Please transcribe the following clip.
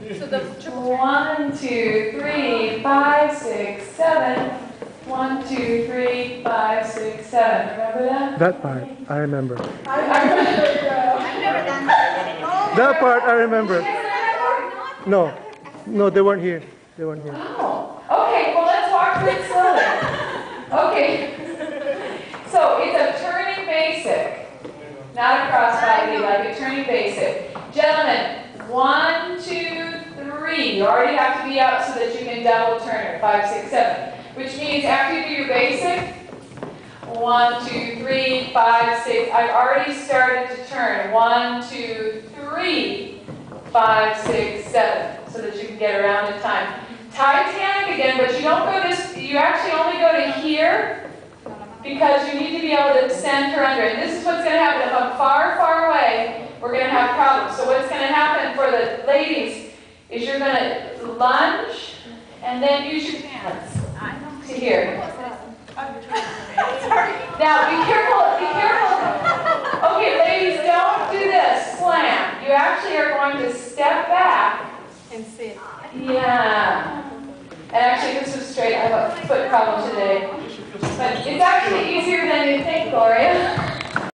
So the triple 1, 2, 3, 5, 6, 7. 1, 2, 3, 5, 6, 7. Remember that? That part, I remember. I remember. I've never done that. That part, I remember. No, no, they weren't here. They weren't here. Oh, okay. Well, let's walk through it slowly. Okay. So it's a turning basic, not a crossbody, like a turning basic. Gentlemen, 1, 2, 3. You already have to be up so that you can double turn it. 5, 6, 7. Which means after you do your basic, 1, 2, 3, 5, 6. I've already started to turn. 1, 2, 3, 5, 6, 7. So that you can get around in time. Titanic again, but you don't go this, you actually only go to here because you need to be able to center under. And this is what's going to happen. If I'm far, far away, we're going to have problems. So what's going to happen for the ladies is you're going to lunge and then use your hands to here. Now, be careful, be careful. Okay, ladies, don't do this. Slam. You actually are going to step back And sit. Yeah. And actually, this was straight. I have a foot problem today. But it's actually easier than you think, Gloria.